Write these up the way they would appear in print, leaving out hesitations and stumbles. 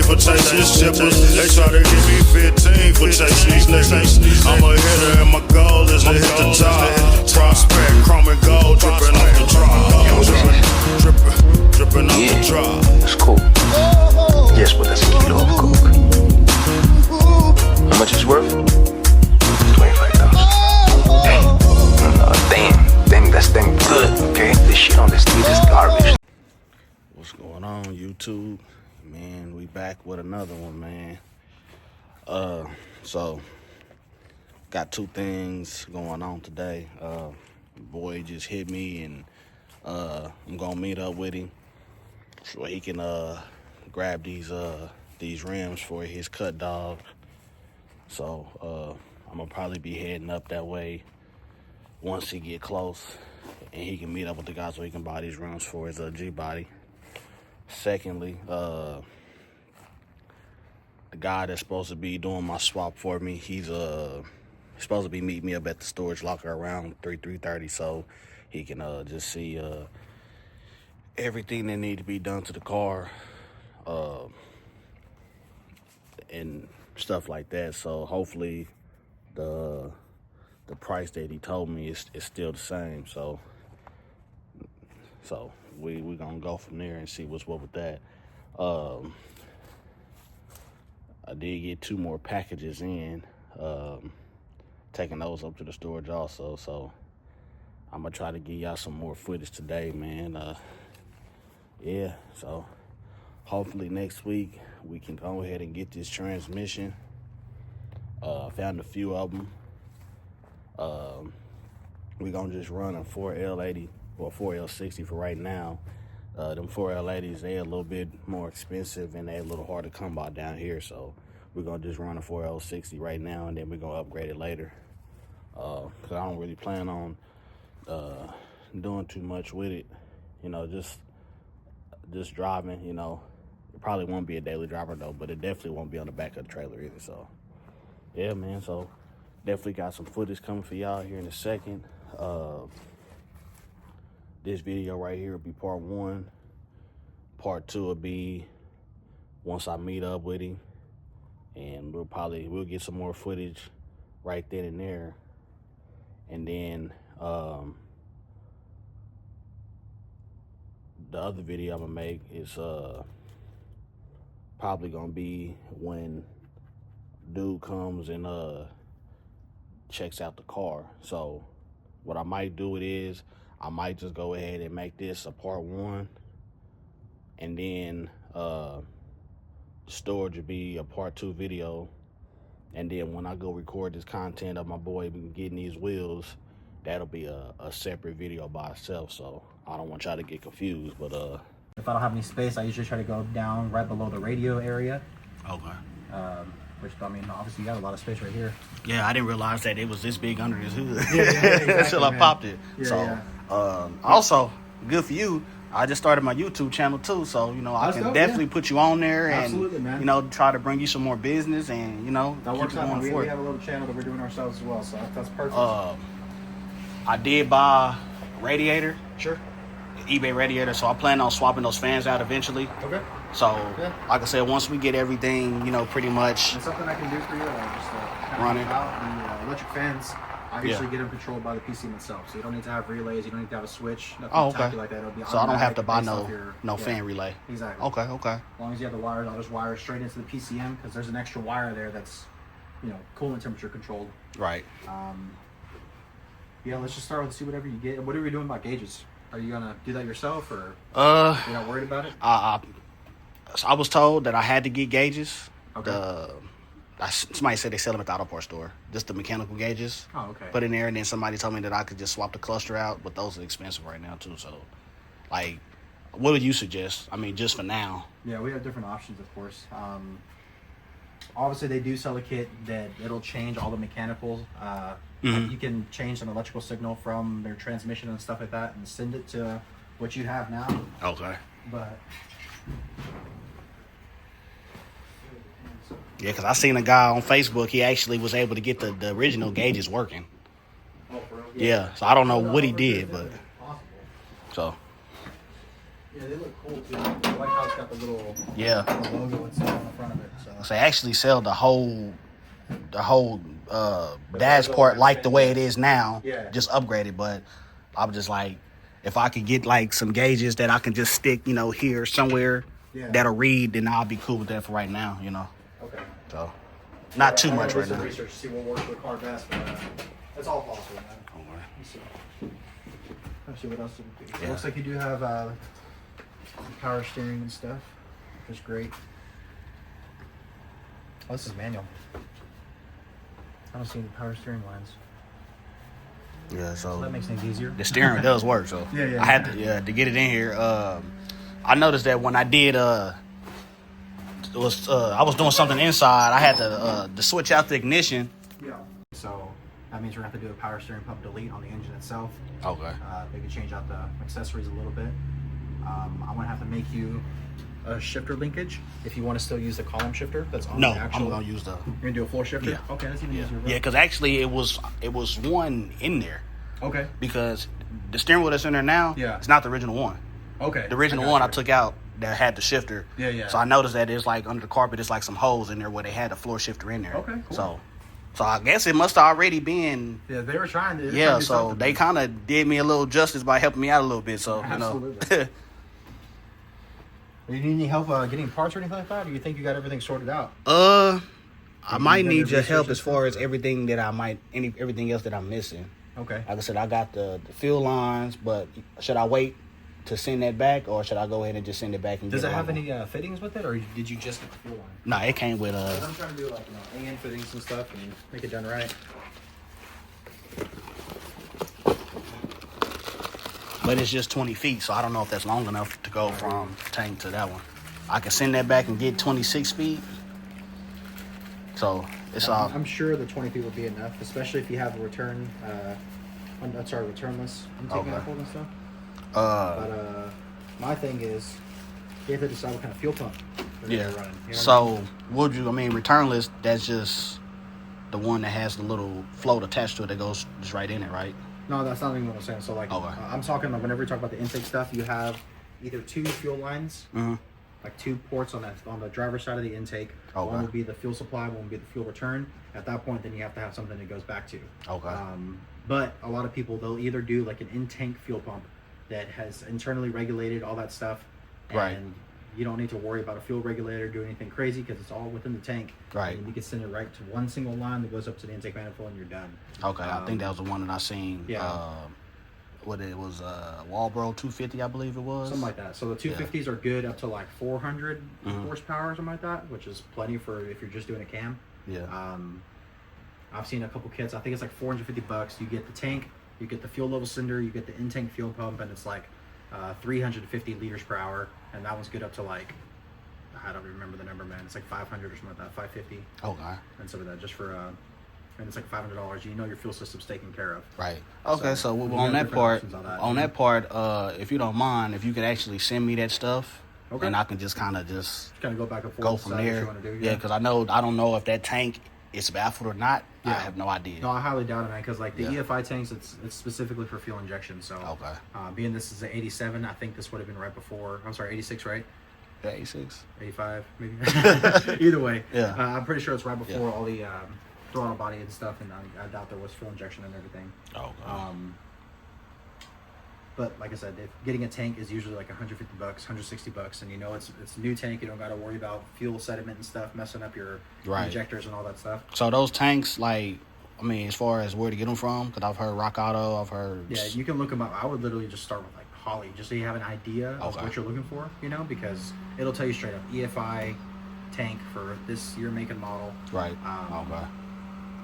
for chasing these chippers. They try to give me 15 for chasing these niggas. I'm a hitter and my goal is to hit the top. Prospect, chrome and gold, dripping off the drop. Dripping off the drop. It's cool. Yes, but that's a kilo of coke. How much is it worth? 25,000. Damn, that's damn good, okay? This shit on the street is garbage. What's going on, YouTube? Man, we back with another one, man. So got two things going on today. Boy just hit me, and I'm gonna meet up with him so he can grab these rims for his cut dog. So I'm gonna probably be heading up that way once he get close, and he can meet up with the guy so he can buy these rims for his G-body. Secondly, the guy that's supposed to be doing my swap for me, he's supposed to be meeting me up at the storage locker around 3:30, so he can just see everything that need to be done to the car and stuff like that. So hopefully the price that he told me is still the same. So we gonna go from there and see what's what with that. I did get 2 more packages in, taking those up to the storage also. So I'm gonna try to give y'all some more footage today, man. Yeah, so hopefully next week we can go ahead and get this transmission. Found a few of them. We're gonna just run a 4L80 or 4L60 for right now. Them 4L80s, they a little bit more expensive and they a little hard to come by down here, so we're gonna just run a 4L60 right now, and then we're gonna upgrade it later. Cause I don't really plan on doing too much with it, you know, just driving, you know. It probably won't be a daily driver though, but it definitely won't be on the back of the trailer either. So yeah, man, so definitely got some footage coming for y'all here in a second. This video right here will be part 1. Part 2 will be once I meet up with him, and we'll get some more footage right then and there. And then the other video I'm gonna make is probably gonna be when dude comes and checks out the car. So what I might do is I might just go ahead and make this a part 1, and then storage will be a part 2 video. And then when I go record this content of my boy getting these wheels, that'll be a separate video by itself. So I don't want y'all to get confused, but if I don't have any space, I usually try to go down right below the radio area. Okay. Which, I mean, obviously you got a lot of space right here. Yeah, I didn't realize that it was this big under this hood. Yeah, exactly, until I popped it. Yeah, so yeah. Also, good for you. I just started my YouTube channel too, so you know I can definitely put you on there, and absolutely, man. You know, try to bring you some more business, and you know, that keep works it out. going We forward. have a little channel that we're doing ourselves as well, so that's perfect. I did buy radiator, Sure. eBay radiator, so I plan on swapping those fans out eventually. Okay. So, Yeah. like I said, once we get everything, you know, pretty much And something I can do for you, just kind Run of it. out the electric fans. I Yeah. usually get them controlled by the PCM itself, so you don't need to have relays, you don't need to have a switch, nothing Oh, okay. like that. It'll be so I don't have to buy automatic based off no your- fan relay. Exactly. Okay. As long as you have the wires, I'll just wire it straight into the PCM, because there's an extra wire there that's, you know, coolant temperature controlled. Right. Yeah, let's just start with see whatever you get. What are we doing about gauges? Are you gonna do that yourself, or you're not worried about it? I was told that I had to get gauges. Okay. Somebody said they sell them at the auto parts store. Just the mechanical gauges. Oh, okay. Put in there, and then somebody told me that I could just swap the cluster out, but those are expensive right now too. So, like, what would you suggest? I mean, just for now. Yeah, we have different options, of course. Obviously, they do sell a kit that it'll change all the mechanicals. You can change an electrical signal from their transmission and stuff like that, and send it to what you have now. Okay. But Yeah, because I seen a guy on Facebook. He actually was able to get the original gauges working. oh, for real? Yeah. So I don't know what he did, but Possible. so. Yeah, they look cool. cool too. I like how it's got the little Yeah. the logo and stuff on the front of it. So. So they actually sell the whole dash part like the way it is now, Yeah. just upgraded. But I'm just like, if I could get like some gauges that I can just stick, here somewhere that'll read, then I'll be cool with that for right now, Okay. So not too much right now. now. Research to see what works with the car best, but that's all possible, man. Alright. Let's see. Let's see what else did we do. Yeah. Looks like you do have power steering and stuff, which is great. Oh, this is manual. I don't see any power steering lines. Yeah, So so that makes things easier. the steering does work. So Yeah. I had to get it in here. I noticed that when I did I was doing something inside. I had to switch out the ignition. Yeah. So that means we're gonna have to do a power steering pump delete on the engine itself. Okay. Maybe change out the accessories a little bit. I'm gonna have to make you a shifter linkage if you want to still use the column shifter. That's on No, the actual. I'm gonna use the. You're gonna do a floor shifter. Yeah. Okay, that's even easier. Bro. Yeah, because actually it was one in there Okay. because the steering wheel that's in there now, Yeah. it's not the original one. Okay. The original got one you. I took out that had the shifter. Yeah. So I noticed that it's like under the carpet, it's like some holes in there where they had the floor shifter in there. Okay, cool. So I guess it must have already been. Yeah, they were trying to. Yeah, so they kind of did me a little justice by helping me out a little bit. So Absolutely. Do you need any help getting parts or anything like that? Or you think you got everything sorted out? I you might done need your your help research as far as everything that everything else that I'm missing. Okay. Like I said, I got the fuel lines, but should I wait to send that back, or should I go ahead and just send it back? And Does get it have another one? any fittings with it, or did you just get the fuel line? No, it came with I'm trying to do like AN fittings and stuff and make it done right. but it's just 20 feet, so I don't know if that's long enough to go from tank to that one. I can send that back and get 26 feet. So it's all. I'm sure the 20 feet will be enough, especially if you have a return. Returnless intake Okay. manifold and stuff. Uh, My thing is, you have to decide what kind of fuel pump they're yeah. running. You know what I So mean? returnless? That's just the one that has the little float attached to it that goes just right in it, right? No, that's not even what I'm saying. So like, Okay. I'm talking like whenever you talk about the intake stuff, you have either two fuel lines, like two ports on the driver's side of the intake. Okay. One will be the fuel supply, one will be the fuel return. At that point, then you have to have something that goes back to. Okay. But a lot of people, they'll either do like an in-tank fuel pump that has internally regulated all that stuff, and Right. you don't need to worry about a fuel regulator doing anything crazy because it's all within the tank. Right. And you can send it right to one single line that goes up to the intake manifold, and you're done. Okay, I think that was the one that I seen. Yeah. What it was, Walbro 250, I believe it was. Something like that. So the 250s are good up to like 400 horsepower or something like that, which is plenty for if you're just doing a cam. Yeah. I've seen a couple kits. I think it's like $450. You get the tank, you get the fuel level cylinder, you get the in-tank fuel pump, and it's like 350 liters per hour. And that one's good up to like, I don't remember the number, man. It's like 500 or something like that, 550 Okay. and some of that just for, and it's like $500. You know your fuel system's taken care of. Right. Okay. So, you on got that different part, options if you don't mind, if you could actually send me that stuff, Okay. and I can just kind of Just kind of go back and forth. go from decide what there. you wanna do, Yeah, because I don't know if that tank is baffled or not. I Yeah. have no idea. No, I highly doubt it, man. Because like the Yeah. EFI tanks, it's specifically for fuel injection. So, Okay. Being this is an 87, I think this would have been right before. I'm sorry, 86, right? 86. 85, maybe. Either way, Yeah. I'm pretty sure it's right before all the throttle body and stuff, and I doubt there was fuel injection and everything. Okay. But like I said, if getting a tank is usually like $150, $160, and you know it's a new tank. You don't got to worry about fuel sediment and stuff messing up your Right. injectors and all that stuff. So those tanks, like, I mean, as far as where to get them from, because I've heard Rock Auto, I've heard. Yeah, you can look them up. I would literally just start with like Holley, just so you have an idea of Okay. what you're looking for, you know, because it'll tell you straight up EFI tank for this year, make and model. Right. Um, Okay.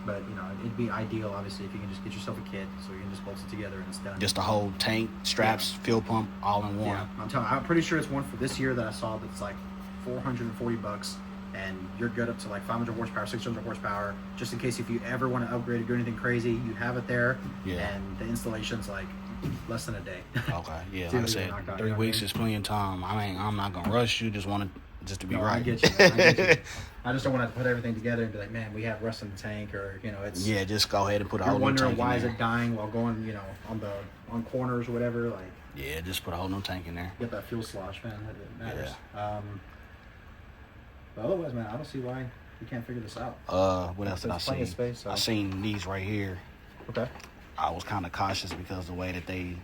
But you know, it'd be ideal, obviously, if you can just get yourself a kit, so you can just bolt it together and it's done. Just the whole tank, straps, fuel pump, all in one. Yeah, I'm pretty sure it's one for this year that I saw that's like $440, and you're good up to like 500 horsepower, 600 horsepower, just in case if you ever want to upgrade or do anything crazy, you have it there. Yeah. And the installation's like less than a day. Okay. Yeah. Dude, Like I said, knocked out, 3 you know what I weeks mean? is plenty of time. I'm not gonna rush you. Just want to be No, right. I get you. Man. I get you. I just don't want to put everything together and be like, man, we have rust in the tank, or you know, it's Yeah. Just go ahead and put a you're whole new wondering tank why in is there. it dying while going, you know, on corners or whatever. Like Yeah, just put a whole new tank in there. Get that fuel slosh, man. It matters. But otherwise, man, I don't see why you can't figure this out. What else did I There's plenty see? of space, so. I seen these right here. Okay. I was kind of cautious because the way that they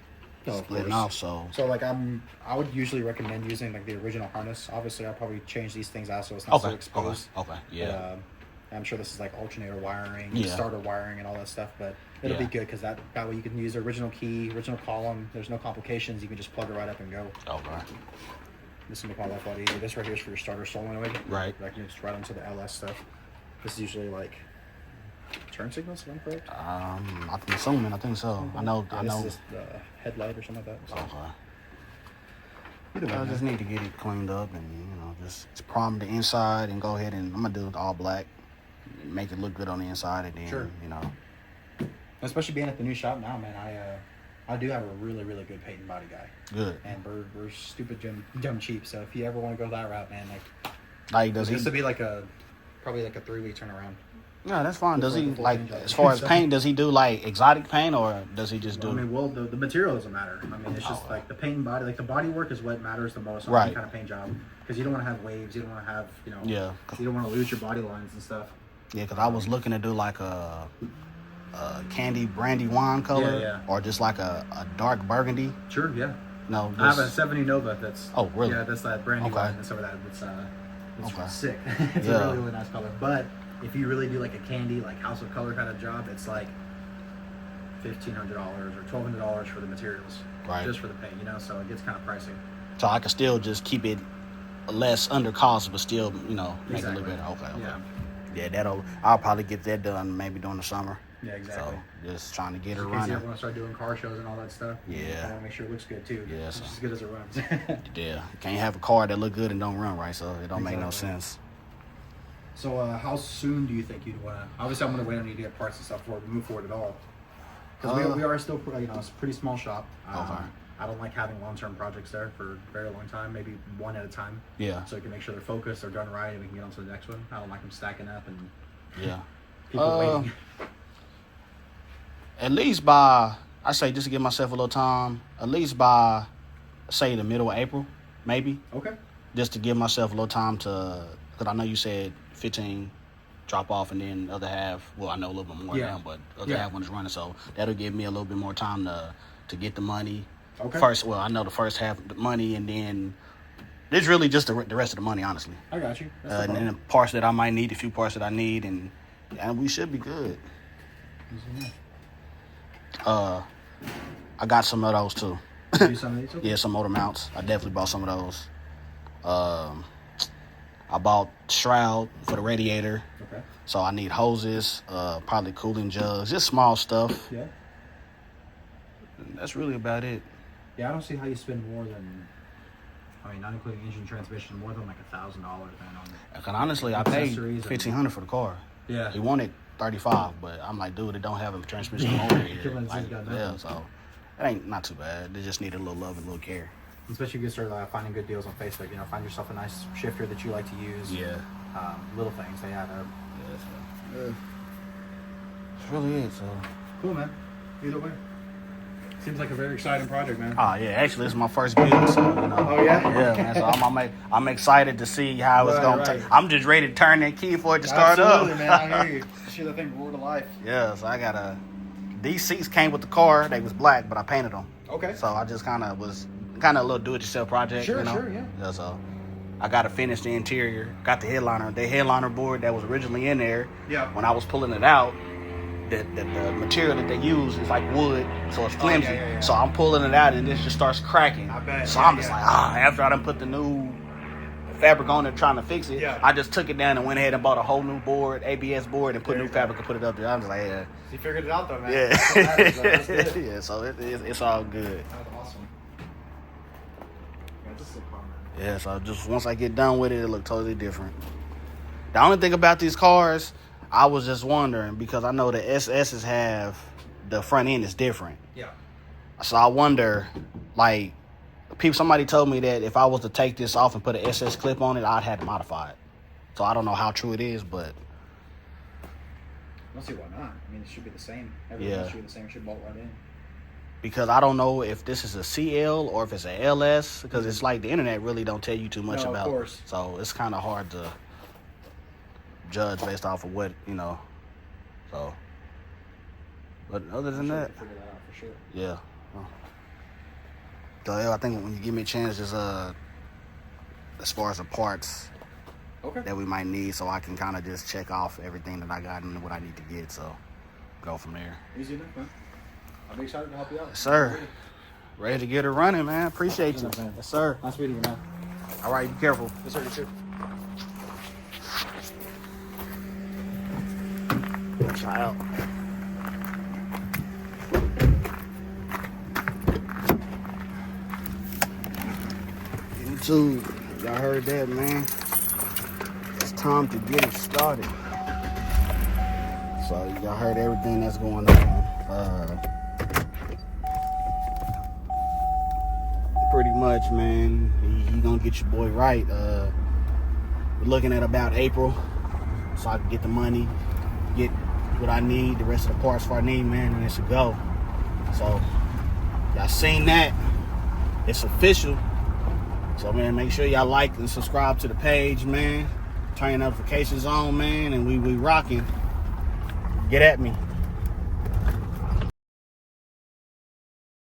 Oh, of splitting course. off. So So like I would usually recommend using like the original harness. Obviously, I'll probably change these things out so it's not so exposed. Okay, yeah. But, I'm sure this is like alternator wiring, Yeah. starter wiring, and all that stuff. But it'll Yeah. be good because that way you can use the original key, original column. There's no complications. You can just plug it right up and go. Okay. This will make my life a lot easier. This right here is for your starter solenoid. Right. I can just right onto the LS stuff. This is usually like turn signals, if I'm correct. I'm assuming. I think so. I know. Yeah, I this know. is just the headlight or something like that. So. Okay. Either way, I man. just need to get it cleaned up and just prime the inside and go ahead and I'm gonna do it all black, make it look good on the inside and then Sure. Especially being at the new shop now, man. I do have a really, really good paint and body guy, good. and we're stupid dumb cheap. So if you ever want to go that route, man, Like does he? this would be like probably like a 3-week turnaround. Yeah, that's fine. Does he Before the full like change out. as far as paint? Does he do like exotic paint or does he just do? I mean, well, the material doesn't matter. I mean, it's just Oh. like the paint and body, like the body work is what matters the most on Right. any kind of paint job, because you don't want to have waves, you don't want to have, Yeah. you don't want to lose your body lines and stuff. Yeah, because I was looking to do like a candy brandy wine color Yeah. or just like a dark burgundy. Sure, yeah. No, I have a just, 70 Nova. That's Oh, really? Yeah, that's that brand new Okay. one. That's over that. It's Okay. sick. It's Yeah. a really, really nice color. But if you really do like a candy, like House of Color kind of job, it's like $1,500 or $1,200 for the materials, Right. just for the paint. So it gets kind of pricey. so I could still just keep it less under cost, but still, make it Exactly. look better. Okay. Yeah. Yeah, I'll probably get that done maybe during the summer. Yeah, exactly. So just trying to get it In case you running. ever want to start doing car shows and all that stuff, Yeah. you want to make sure it looks good too. Yeah, Just so- as good as it runs. Yeah, can't have a car that look good and don't run right, so it don't make no Exactly. sense. So how soon do you think you'd want to? Obviously, I'm going to wait on you to get parts and stuff before we move forward at all. Because we are still, it's a pretty small shop. Okay. I don't like having long-term projects there for a very long time, maybe one at a time. Yeah, So you can make sure they're focused, they're done right, and we can get on to the next one. I don't like them stacking up and yeah. people waiting. At least by, I say just to give myself a little time, at least by, say, the middle of April, maybe. Okay. Just to give myself a little time to, because I know you said 15 drop off and then the other half, well, I know a little bit more Yeah. now, but the other Yeah. half when it's running, so that'll give me a little bit more time to get the money. Okay. I know the first half of the money, and then it's really just the rest of the money, honestly. I got you. That's no And then problem. the parts that I might need, a few parts that I need, and we should be good. I got some of those too. Do some of these? Okay. Yeah, some motor mounts. I definitely bought some of those. I bought shroud for the radiator, Okay. so I need hoses, probably cooling jugs, just small stuff. Yeah. That's really about it. Yeah, I don't see how you spend more than, not including engine transmission, more than like $1,000, man. On Cause honestly, I paid Accessories and- $1,500 for the car. Yeah. He wanted $35, but I'm like, dude, it don't have a transmission motor here. Killing this Like, guy now. yeah, so it ain't not too bad. They just need a little love and a little care. Especially if you start finding good deals on Facebook. Find yourself a nice shifter that you like to use. Yeah. Little things they add up. That's really it. So. Cool, man. Either way. Seems like a very exciting project, man. Oh yeah, actually, this is my first build, so Oh, yeah? yeah, man. So I'm excited to see how it's Right, gonna right. take. I'm just ready to turn that key for it to start up. man. I hear you. Sure, that thing roared to life. Yeah, so I got these seats came with the car. They was black, but I painted them. Okay. So I just kind of a little do-it-yourself project. Sure, you know? sure, yeah. So I got to finish the interior. Got the headliner board that was originally in there. Yeah. When I was pulling it out, the material that they use is like wood, so it's flimsy. yeah. So I'm pulling it out and this just starts cracking. I bet, So yeah, I'm just yeah. like, after I done put the new fabric on it trying to fix it, Yeah. I just took it down and went ahead and bought a whole new board, ABS board, and put new fabric and put it up there. I'm just like, yeah. You figured it out, though, man. Yeah. That's what matters, man. That's good. Yeah, so it's all good. That's awesome. Yeah, this is a car, man. Yeah, so just once I get done with it, it look totally different. The only thing about these cars, I was just wondering, because I know the SS's have, the front end is different. Yeah. So I wonder, like, somebody told me that if I was to take this off and put an SS clip on it, I'd have to modify it. So I don't know how true it is, but I don't see why not. It should be the same. Everything Yeah. should be the same. Should bolt right in. because I don't know if this is a CL or if it's a LS, because it's like the internet really don't tell you too much No, of about course. it. So it's kind of hard to judge based off of what, so. But other than that, Figure that out for sure. yeah. So yeah, I think when you give me a chance, just as far as the parts Okay. that we might need, so I can kind of just check off everything that I got and what I need to get, so go from there. Easy enough, man. I'll be excited to help you out. Yes, sir. Ready to get it running, man. Appreciate you. Man. Yes, sir. Nice meeting you, man. All right, be careful. Yes, sir. You too. Child. YouTube, y'all heard that, man? It's time to get it started. So y'all heard everything that's going on. Pretty much, man. He gonna get your boy right. We're looking at about April, so I can get the money, get what I need, the rest of the parts for I need, man, and it's a go. So y'all seen that? It's official. So man, make sure y'all like and subscribe to the page, man. Turn your notifications on, man, and we rocking. Get at me.